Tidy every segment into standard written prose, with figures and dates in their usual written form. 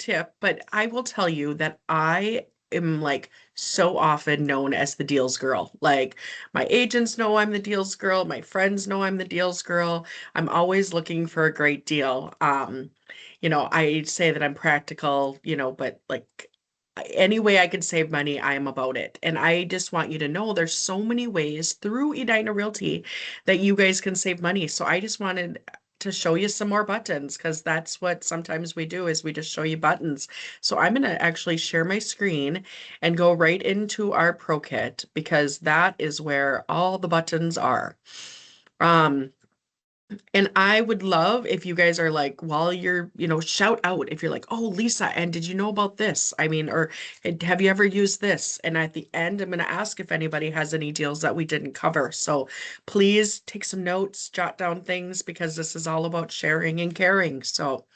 tip, but I will tell you that I am like so often known as the deals girl. Like my agents know I'm the deals girl, my friends know I'm the deals girl. I'm always looking for a great deal. I say that I'm practical, but like any way I can save money, I am about it. And I just want you to know there's so many ways through Edina Realty that you guys can save money. So I just wanted to show you some more buttons because that's what sometimes we do is we just show you buttons. So I'm going to actually share my screen and go right into our Pro Kit because that is where all the buttons are. Um, and I would love if you guys are like, while you're, shout out if you're like, oh, Lisa, and did you know about this? I mean, or have you ever used this? And at the end, I'm going to ask if anybody has any deals that we didn't cover. So please take some notes, jot down things because this is all about sharing and caring. So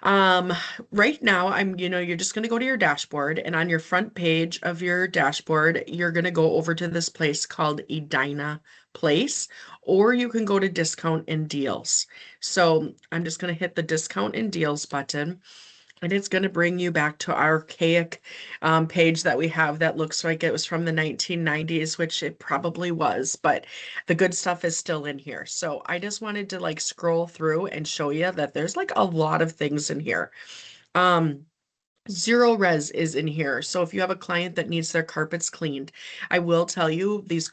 um, right now, you're just going to go to your dashboard, and on your front page of your dashboard, you're going to go over to this place called Edina Place, or you can go to Discount and Deals. So I'm just going to hit the Discount and Deals button. And it's going to bring you back to our archaic page that we have that looks like it was from the 1990s, which it probably was, but the good stuff is still in here. So I just wanted to like scroll through and show you that there's like a lot of things in here. Um, Zero res is in here. So if you have a client that needs their carpets cleaned, I will tell you these,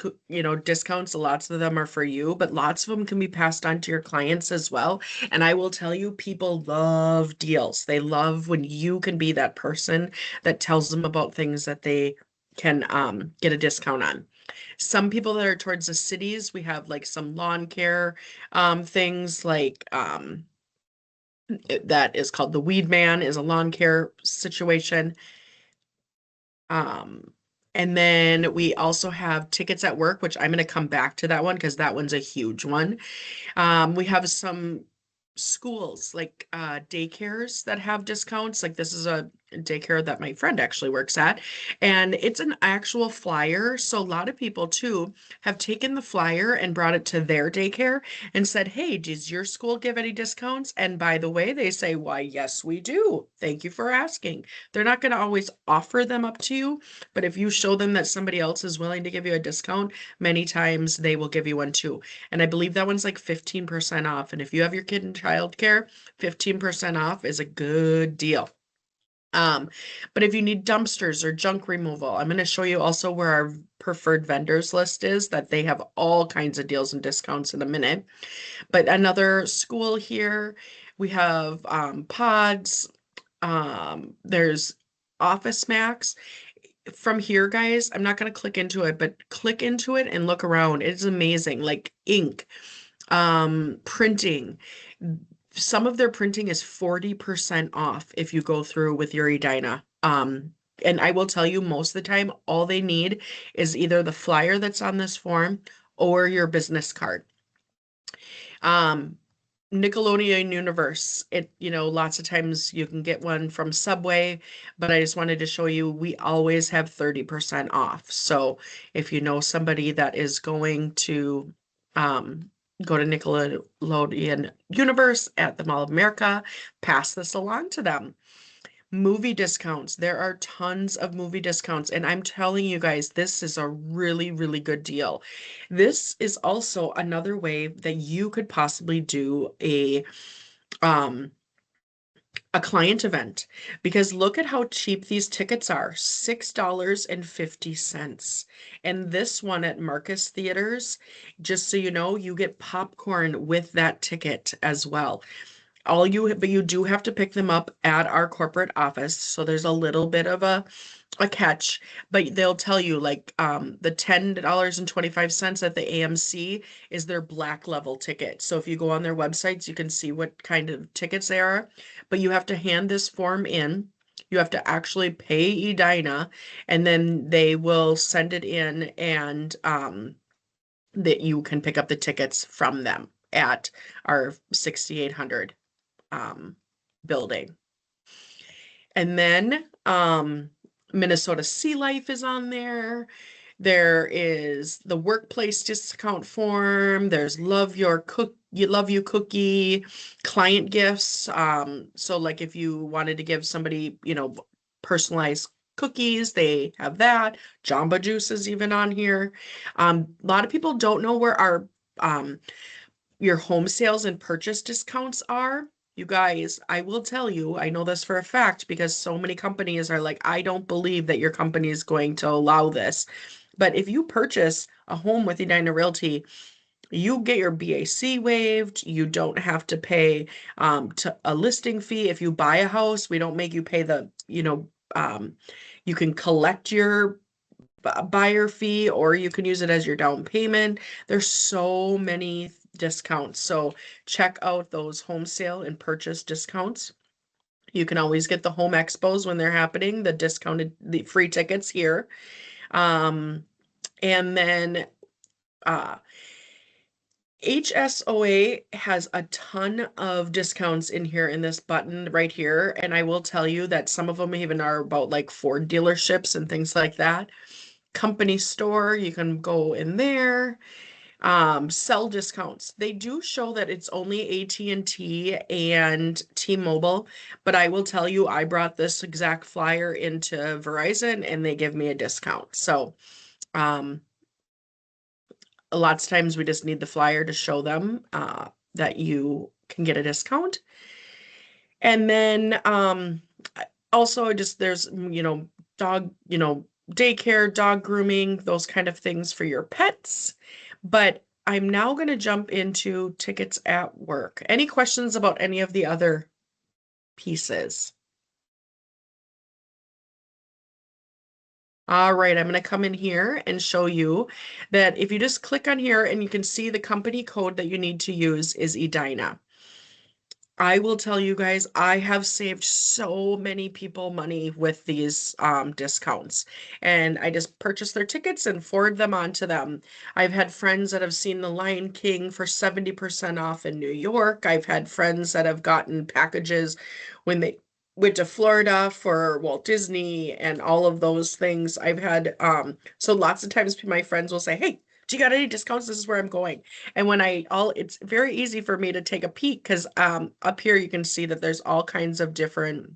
discounts, lots of them are for you, but lots of them can be passed on to your clients as well. And I will tell you, people love deals. They love when you can be that person that tells them about things that they can get a discount on. Some people that are towards the cities, we have like some lawn care things like that is called the Weed Man, is a lawn care situation. Um, and then we also have tickets at work, which I'm going to come back to that one because that one's a huge one. We have some schools like daycares that have discounts. Like this is a daycare that my friend actually works at, and it's an actual flyer. So a lot of people too have taken the flyer and brought it to their daycare and said, "Hey, does your school give any discounts?" And by the way, they say, "Why, yes, we do. Thank you for asking." They're not going to always offer them up to you, but if you show them that somebody else is willing to give you a discount, many times they will give you one too. And I believe that one's like 15% off. And if you have your kid in childcare, 15% off is a good deal. Um, but if you need dumpsters or junk removal, I'm going to show you also where our preferred vendors list is, that they have all kinds of deals and discounts in a minute. But another school here, we have pods, there's Office Max. From here, guys, I'm not going to click into it, but click into it and look around. It's amazing. Like ink, printing. Some of their printing is 40% off if you go through with your Edina. And I will tell you, most of the time, all they need is either the flyer that's on this form or your business card. Um, Nickelodeon Universe. Lots of times you can get one from Subway, but I just wanted to show you we always have 30% off. So if you know somebody that is going to um, go to Nickelodeon Universe at the Mall of America, pass this along to them. Movie discounts. There are tons of movie discounts, and I'm telling you guys, this is a really, really good deal. This is also another way that you could possibly do um a client event because look at how cheap these tickets are, $6.50. And this one at Marcus Theaters, just so you know, you get popcorn with that ticket as well. But you do have to pick them up at our corporate office. So there's a little bit of a catch, but they'll tell you like the $10.25 at the AMC is their black level ticket. So if you go on their websites, you can see what kind of tickets they are, but you have to hand this form in. You have to actually pay Edina, and then they will send it in, and that you can pick up the tickets from them at our 6800 building. And then Minnesota Sea Life is on there. There is the workplace discount form. There's love you cookie, client gifts. So like if you wanted to give somebody, personalized cookies, they have that. Jamba Juice is even on here. A lot of people don't know where our um your home sales and purchase discounts are. You guys, I will tell you, I know this for a fact because so many companies are like, I don't believe that your company is going to allow this. But if you purchase a home with Edina Realty, you get your BAC waived. You don't have to pay to a listing fee. If you buy a house, we don't make you pay you can collect your buyer fee or you can use it as your down payment. There's so many discounts. So check out those home sale and purchase discounts. You can always get the home expos when they're happening, the free tickets here. Um, and then uh, HSOA has a ton of discounts in here in this button right here. And I will tell you that some of them even are about like Ford dealerships and things like that. Company store, you can go in there. Cell discounts. They do show that it's only AT&T and T-Mobile, but I will tell you, I brought this exact flyer into Verizon and they give me a discount. So, um, lots of times we just need the flyer to show them that you can get a discount. And then also just there's, dog, daycare, dog grooming, those kind of things for your pets. But I'm now going to jump into tickets at work. Any questions about any of the other pieces? All right, I'm going to come in here and show you that if you just click on here and you can see the company code that you need to use is Edina. I will tell you guys, I have saved so many people money with these discounts. And I just purchase their tickets and forward them on to them. I've had friends that have seen The Lion King for 70% off in New York. I've had friends that have gotten packages when they went to Florida for Walt Disney and all of those things. I've had so lots of times my friends will say, "Hey, do you got any discounts? This is where I'm going." And when it's very easy for me to take a peek because up here you can see that there's all kinds of different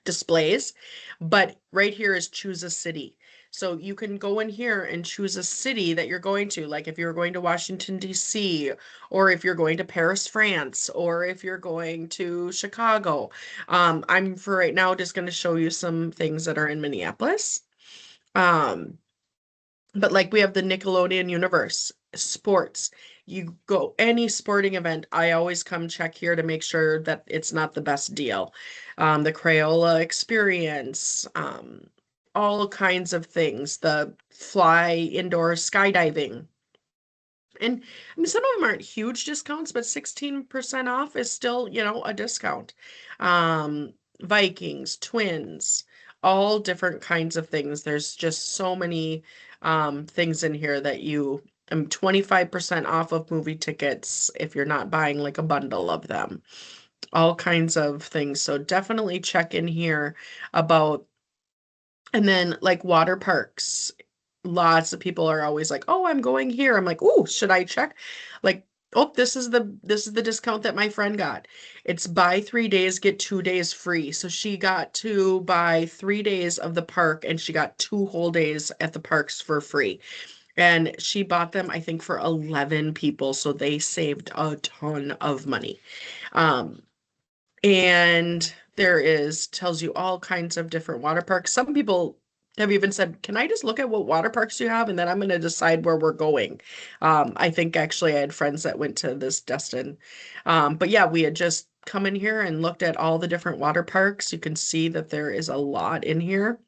displays, but right here is choose a city. So you can go in here and choose a city that you're going to, like if you're going to Washington, D.C., or if you're going to Paris, France, or if you're going to Chicago. I'm for right now just going to show you some things that are in Minneapolis. Um, but like we have the Nickelodeon universe, sports. You go any sporting event, I always come check here to make sure that it's not the best deal. The Crayola experience, all kinds of things. The fly indoor skydiving. And I mean, some of them aren't huge discounts, but 16% off is still, a discount. Vikings, twins, all different kinds of things. There's just so many things in here that 25% off of movie tickets if you're not buying like a bundle of them. All kinds of things. So definitely check in here about, and then like water parks. Lots of people are always like, "Oh, I'm going here." I'm like, "Oh, should I check?" Like, "Oh, this is the discount that my friend got. It's buy 3 days, get 2 days free." So she got to buy 3 days of the park and she got 2 whole days at the parks for free. And she bought them, I think, for 11 people. So they saved a ton of money. Um, and tells you all kinds of different water parks. Some people have even said, "Can I just look at what water parks you have and then I'm going to decide where we're going?" I think actually I had friends that went to this Destin. But yeah, we had just come in here and looked at all the different water parks. You can see that there is a lot in here.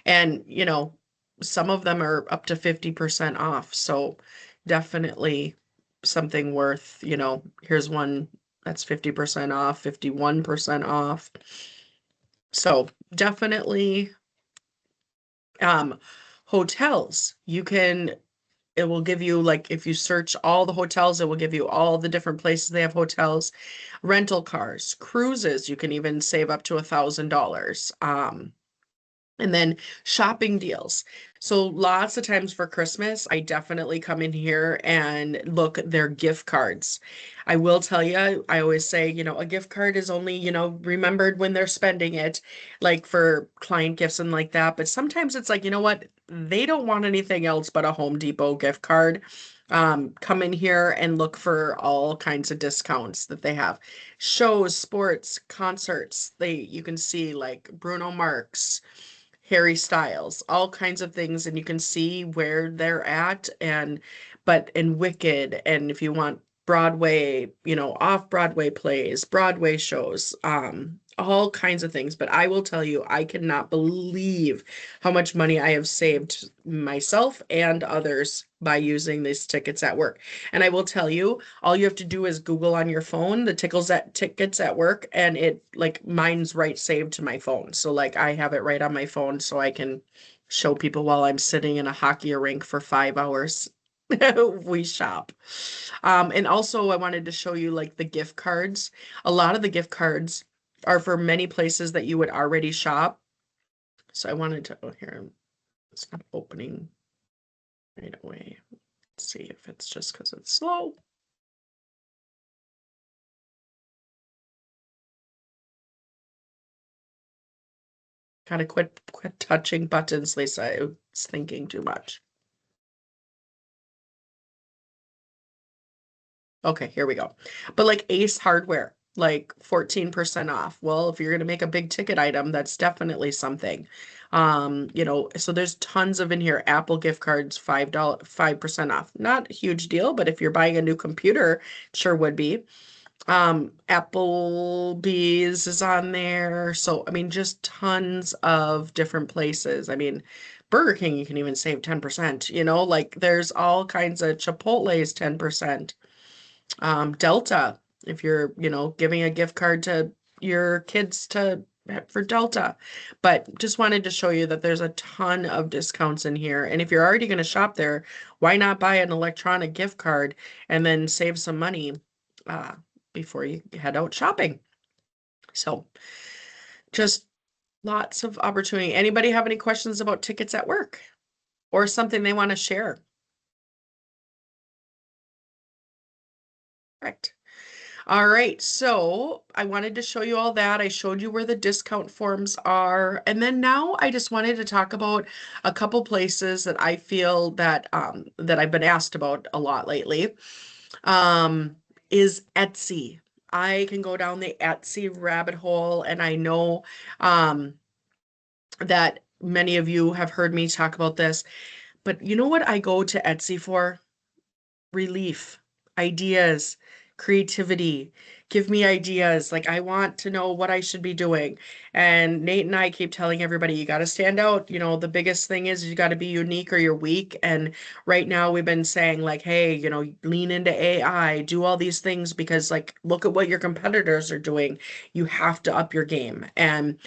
And, some of them are up to 50% off. So definitely something worth, here's one that's 50% off, 51% off. So definitely um hotels. It will give you like if you search all the hotels, it will give you all the different places they have hotels, rental cars, cruises, you can even save up to $1,000. And then shopping deals. So lots of times for Christmas, I definitely come in here and look at their gift cards. I will tell you, I always say, a gift card is only, remembered when they're spending it, like for client gifts and like that. But sometimes it's like, you know what? They don't want anything else but a Home Depot gift card. Come in here and look for all kinds of discounts that they have. Shows, sports, concerts. You can see like Bruno Mars, Harry Styles, all kinds of things, and you can see where they're at. And but in Wicked, and if you want Broadway, off Broadway plays, Broadway shows, all kinds of things. But I will tell you, I cannot believe how much money I have saved myself and others by using these tickets at work. And I will tell you, all you have to do is Google on your phone the tickets at work, and it like mine's right saved to my phone. So like I have it right on my phone so I can show people while I'm sitting in a hockey rink for 5 hours. We shop. And also I wanted to show you like the gift cards. A lot of the gift cards are for many places that you would already shop. So I wanted to, oh, here, it's not opening right away. Let's see if it's just because it's slow. Gotta quit touching buttons, Lisa. It's thinking too much. Okay, here we go. But like Ace Hardware, like 14% off. Well, if you're gonna make a big ticket item, that's definitely something. So there's tons of in here. Apple gift cards, $5, 5% off. Not a huge deal, but if you're buying a new computer, sure would be. Applebee's is on there. So, I mean, just tons of different places. I mean, Burger King, you can even save 10%, like there's all kinds of Chipotle's 10%. Delta, if you're, giving a gift card to your kids for Delta. But just wanted to show you that there's a ton of discounts in here. And if you're already going to shop there, why not buy an electronic gift card and then save some money uh, before you head out shopping? So just lots of opportunity. Anybody have any questions about tickets at work or something they want to share? Correct. All right, so I wanted to show you all that. I showed you where the discount forms are. And then now I just wanted to talk about a couple places that I feel that I've been asked about a lot lately. Um, is Etsy. I can go down the Etsy rabbit hole, and I know that many of you have heard me talk about this, but you know what I go to Etsy for? Relief, ideas, creativity. Give me ideas. Like, I want to know what I should be doing. And Nate and I keep telling everybody, you got to stand out. The biggest thing is you got to be unique or you're weak. And right now we've been saying, like, hey, lean into AI, do all these things because, like, look at what your competitors are doing. You have to up your game. And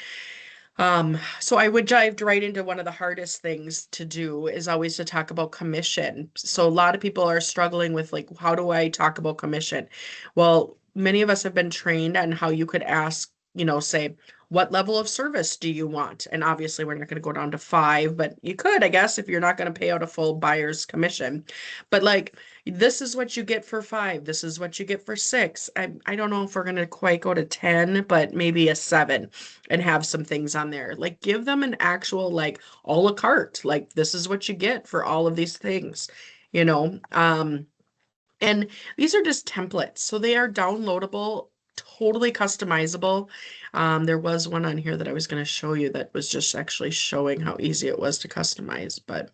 so I would dive right into one of the hardest things to do is always to talk about commission. So a lot of people are struggling with like, how do I talk about commission? Well, many of us have been trained on how you could ask, say, what level of service do you want? And obviously we're not going to go down to five, but you could, I guess, if you're not going to pay out a full buyer's commission. But like, this is what you get for five. This is what you get for six. I don't know if we're going to quite go to 10, but maybe a seven and have some things on there. Like give them an actual like a la carte. Like this is what you get for all of these things, you know. And these are just templates. So they are downloadable, totally customizable. There was one on here that I was going to show you that was just actually showing how easy it was to customize. But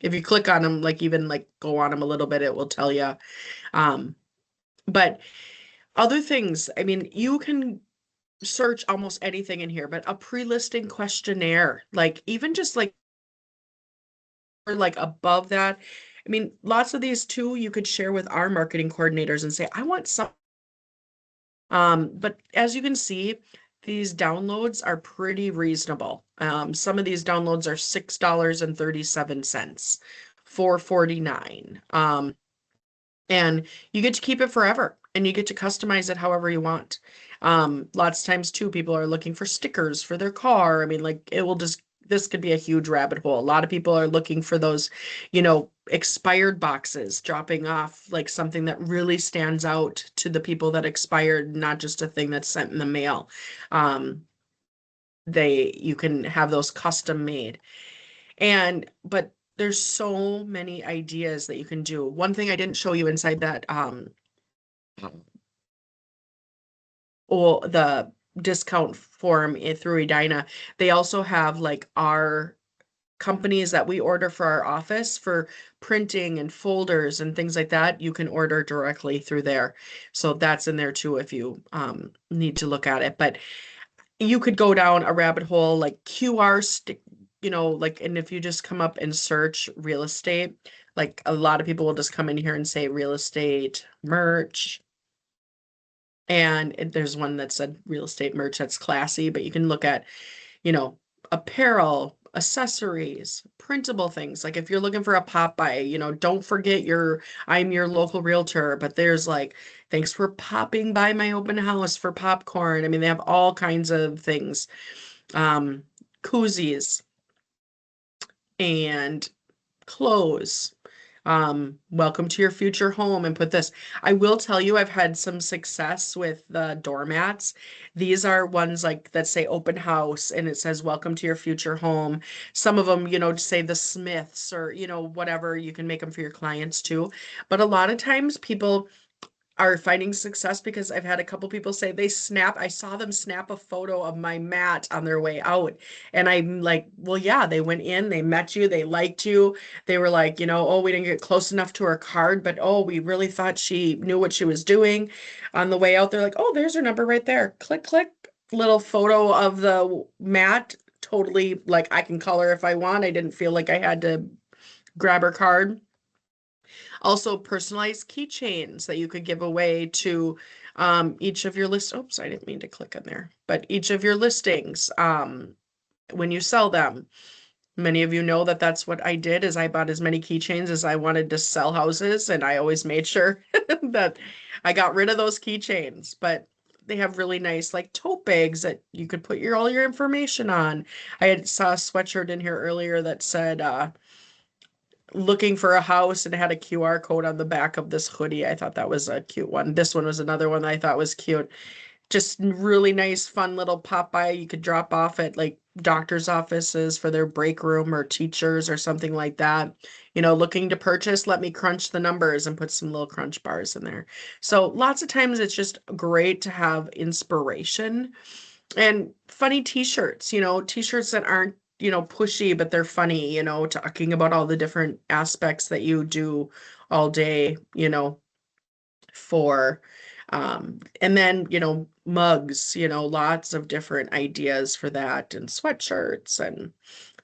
if you click on them, like even like go on them a little bit, it will tell you. But other things, I mean, you can search almost anything in here, but a pre-listing questionnaire, like even just like or like above that. I mean, lots of these too, you could share with our marketing coordinators and say, I want some. But as you can see, these downloads are pretty reasonable. Some of these downloads are $6.37, $4.49. And you get to keep it forever and you get to customize it however you want. Lots of times too, people are looking for stickers for their car. I mean, like it will just this could be a huge rabbit hole. A lot of people are looking for those, expired boxes, dropping off like something that really stands out to the people that expired, not just a thing that's sent in the mail. Um, you can have those custom made. But there's so many ideas that you can do. One thing I didn't show you inside that or the discount form through Edina, they also have like our companies that we order for our office for printing and folders and things like that. You can order directly through there. So that's in there too if you need to look at it. But you could go down a rabbit hole like QR stick, like, and if you just come up and search real estate, like a lot of people will just come in here and say real estate merch. And there's one that said real estate merch that's classy, but you can look at, you know, apparel, accessories, printable things. Like if you're looking for a pop by, don't forget I'm your local realtor, but there's like, thanks for popping by my open house for popcorn. I mean, they have all kinds of things. Um, Koozies and clothes. Welcome to your future home and put this. I will tell you, I've had some success with the doormats. These are ones like that say open house and it says welcome to your future home. Some of them, say the Smiths or, whatever. You can make them for your clients too. But a lot of times people are finding success because I've had a couple people say I saw them snap a photo of my mat on their way out. And I'm like, well, yeah, they went in, they met you, they liked you. They were like, oh, we didn't get close enough to her card, but oh, we really thought she knew what she was doing. On the way out, they're like, oh, there's her number right there. Click, click, little photo of the mat. Totally like I can color if I want. I didn't feel like I had to grab her card. Also, personalized keychains that you could give away to each of your list. Oops, I didn't mean to click on there, but each of your listings when you sell them. Many of you know that that's what I did is I bought as many keychains as I wanted to sell houses, and I always made sure that I got rid of those keychains. But they have really nice like tote bags that you could put all your information on. Saw a sweatshirt in here earlier that said looking for a house and it had a QR code on the back of this hoodie. I thought that was a cute one. This one was another one that I thought was cute. Just really nice, fun little pop by. You could drop off at like doctor's offices for their break room or teachers or something like that. Looking to purchase, let me crunch the numbers and put some little crunch bars in there. So lots of times it's just great to have inspiration and funny t-shirts, t-shirts that aren't, pushy, but they're funny, talking about all the different aspects that you do all day, for and then, mugs, lots of different ideas for that and sweatshirts and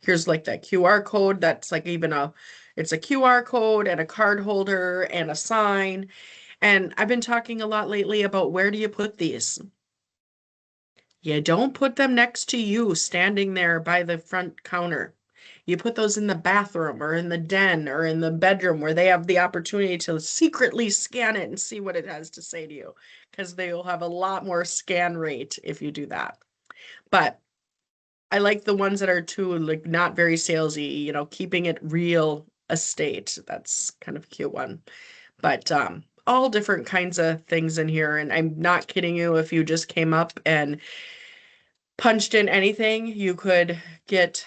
here's like that QR code that's like it's a QR code and a card holder and a sign. And I've been talking a lot lately about where do you put these? You don't put them next to you standing there by the front counter. You put those in the bathroom or in the den or in the bedroom where they have the opportunity to secretly scan it and see what it has to say to you because they will have a lot more scan rate if you do that. But I like the ones that are too like not very salesy, keeping it real estate. That's kind of a cute one. But all different kinds of things in here. And I'm not kidding you if you just came up and punched in anything, you could get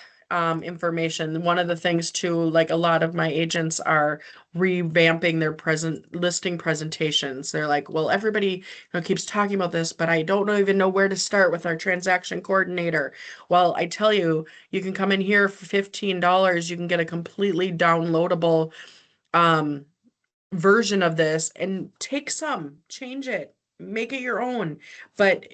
information. One of the things too, like a lot of my agents are revamping their present listing presentations. They're like, well, everybody keeps talking about this, but I don't even know where to start with our transaction coordinator. Well, I tell you, you can come in here for $15. You can get a completely downloadable um, version of this and change it, make it your own, but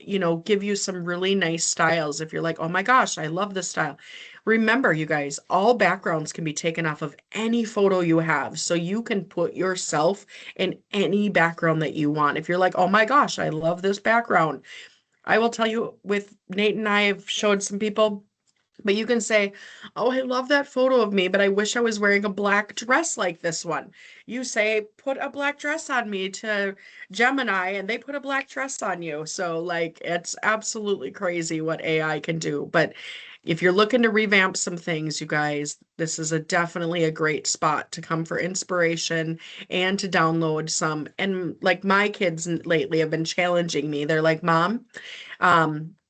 give you some really nice styles. If you're like, oh my gosh, I love this style. Remember, you guys, all backgrounds can be taken off of any photo you have. So you can put yourself in any background that you want. If you're like, oh my gosh, I love this background. I will tell you with Nate and I have showed some people, But you can say, "Oh, I love that photo of me, but I wish I was wearing a black dress like this one." You say, "Put a black dress on me" to Gemini, and they put a black dress on you. So, like, it's absolutely crazy what AI can do. But if you're looking to revamp some things, you guys, this is a definitely a great spot to come for inspiration and to download some. And like my kids lately have been challenging me. They're like, "Mom,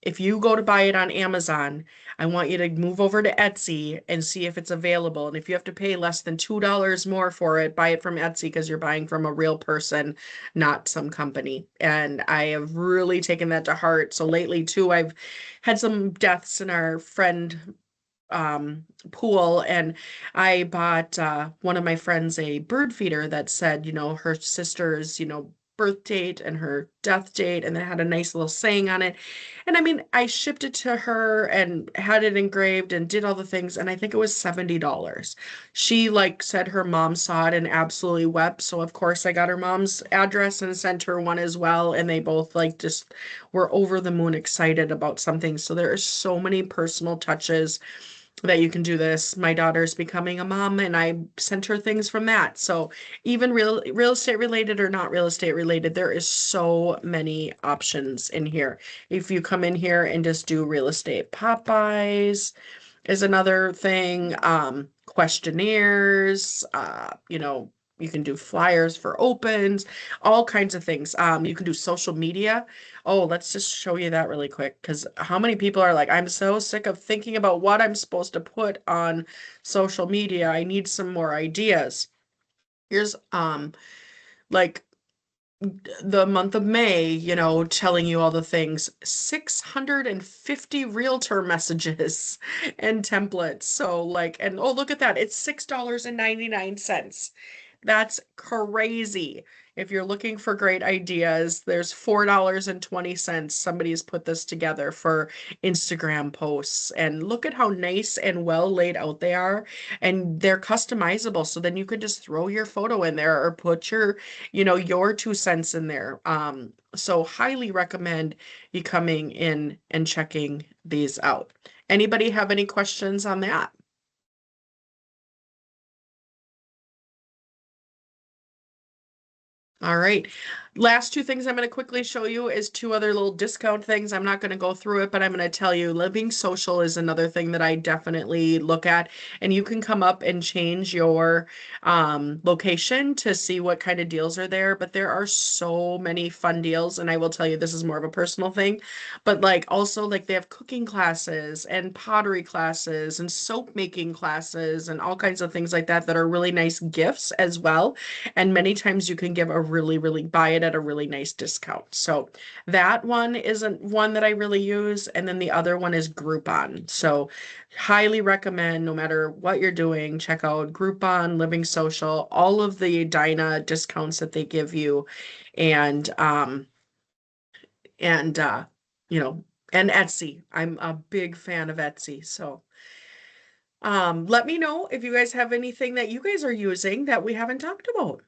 if you go to buy it on Amazon, I want you to move over to Etsy and see if it's available. And if you have to pay less than $2 more for it, buy it from Etsy because you're buying from a real person, not some company." And I have really taken that to heart. So lately, too, I've had some deaths in our friend pool, and I bought one of my friends a bird feeder that said, her sister's, birth date and her death date, and then had a nice little saying on it. And I mean, I shipped it to her and had it engraved and did all the things, and I think it was $70. She like said her mom saw it and absolutely wept. So of course I got her mom's address and sent her one as well, and they both like just were over the moon excited about something. So there are so many personal touches that you can do this. My daughter's becoming a mom, and I sent her things from that. So even real estate related or not real estate related, there is so many options in here. If you come in here and just do real estate, Popeyes is another thing. Questionnaires, you can do flyers for opens, all kinds of things. You can do social media. Oh, let's just show you that really quick, because how many people are like, "I'm so sick of thinking about what I'm supposed to put on social media. I need some more ideas." Here's like the month of May, telling you all the things, 650 realtor messages and templates. So like, and oh, look at that. It's $6.99. That's crazy. If you're looking for great ideas, there's $4.20. Somebody's put this together for Instagram posts. And look at how nice and well laid out they are. And they're customizable. So then you can just throw your photo in there or put your 2 cents in there. So highly recommend you coming in and checking these out. Anybody have any questions on that? All right. Last two things I'm going to quickly show you is two other little discount things. I'm not going to go through it, but I'm going to tell you Living Social is another thing that I definitely look at. And you can come up and change your location to see what kind of deals are there. But there are so many fun deals. And I will tell you, this is more of a personal thing. But like also like they have cooking classes and pottery classes and soap making classes and all kinds of things like that that are really nice gifts as well. And many times you can give a really, really buy it at a really nice discount. So that one isn't one that I really use. And then the other one is Groupon. So highly recommend, no matter what you're doing, check out Groupon, Living Social, all of the Edina discounts that they give you. And and you know, and Etsy. I'm a big fan of Etsy. So let me know if you guys have anything that you guys are using that we haven't talked about.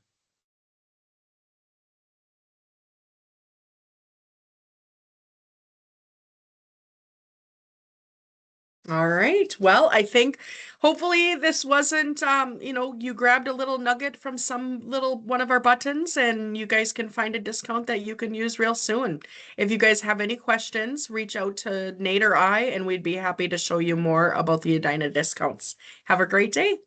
All right. Well, I think hopefully this wasn't, you grabbed a little nugget from some little one of our buttons, and you guys can find a discount that you can use real soon. If you guys have any questions, reach out to Nate or I, and we'd be happy to show you more about the Edina discounts. Have a great day.